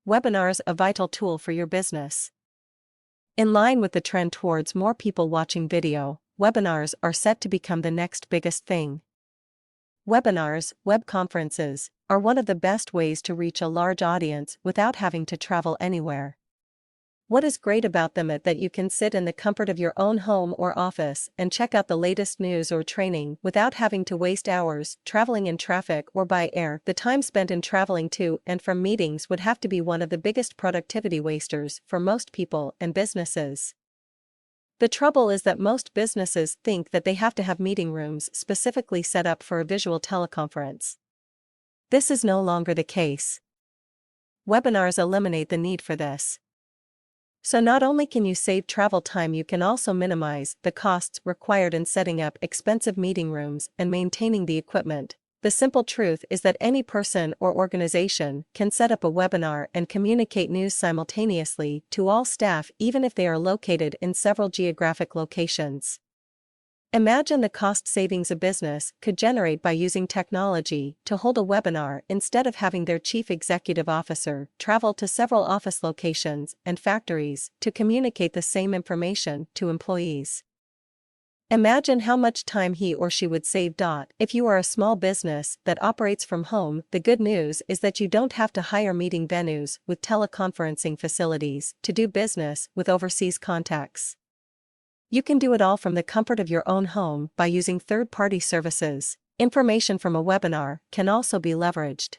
webinars a vital tool for your business? In line with the trend towards more people watching video, webinars are set to become the next biggest thing. Webinars, web conferences, are one of the best ways to reach a large audience without having to travel anywhere. What is great about them is that you can sit in the comfort of your own home or office and check out the latest news or training without having to waste hours traveling in traffic or by air. The time spent in traveling to and from meetings would have to be one of the biggest productivity wasters for most people and businesses. The trouble is that most businesses think that they have to have meeting rooms specifically set up for a visual teleconference. This is no longer the case. Webinars eliminate the need for this. So not only can you save travel time, you can also minimize the costs required in setting up expensive meeting rooms and maintaining the equipment. The simple truth is that any person or organization can set up a webinar and communicate news simultaneously to all staff, even if they are located in several geographic locations. Imagine the cost savings a business could generate by using technology to hold a webinar instead of having their chief executive officer travel to several office locations and factories to communicate the same information to employees. Imagine how much time he or she would save. If you are a small business that operates from home, the good news is that you don't have to hire meeting venues with teleconferencing facilities to do business with overseas contacts. You can do it all from the comfort of your own home by using third-party services. Information from a webinar can also be leveraged.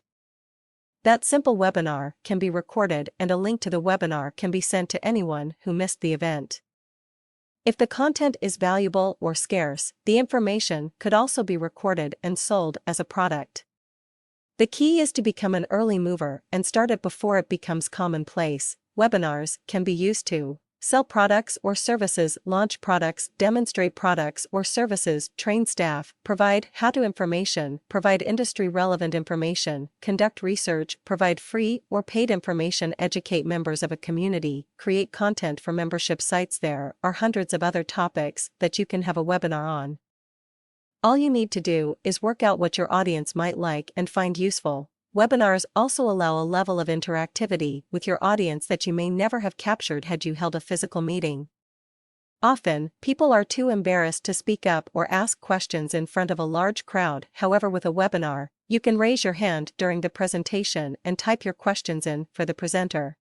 That simple webinar can be recorded and a link to the webinar can be sent to anyone who missed the event. If the content is valuable or scarce, the information could also be recorded and sold as a product. The key is to become an early mover and start it before it becomes commonplace. Webinars can be used to sell products or services, launch products, demonstrate products or services, train staff, provide how-to information, provide industry-relevant information, conduct research, provide free or paid information, educate members of a community, create content for membership sites. There are hundreds of other topics that you can have a webinar on. All you need to do is work out what your audience might like and find useful. Webinars also allow a level of interactivity with your audience that you may never have captured had you held a physical meeting. Often, people are too embarrassed to speak up or ask questions in front of a large crowd. However, with a webinar, you can raise your hand during the presentation and type your questions in for the presenter.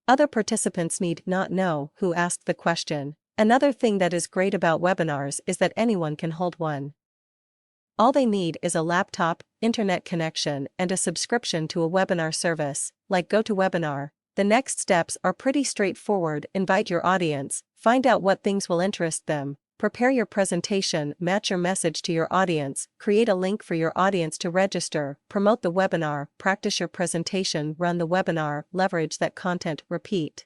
Other participants need not know who asked the question. Another thing that is great about webinars is that anyone can hold one. All they need is a laptop, internet connection, and a subscription to a webinar service, like GoToWebinar. The next steps are pretty straightforward. Invite your audience, find out what things will interest them, prepare your presentation, match your message to your audience, create a link for your audience to register, promote the webinar, practice your presentation, run the webinar, leverage that content, repeat.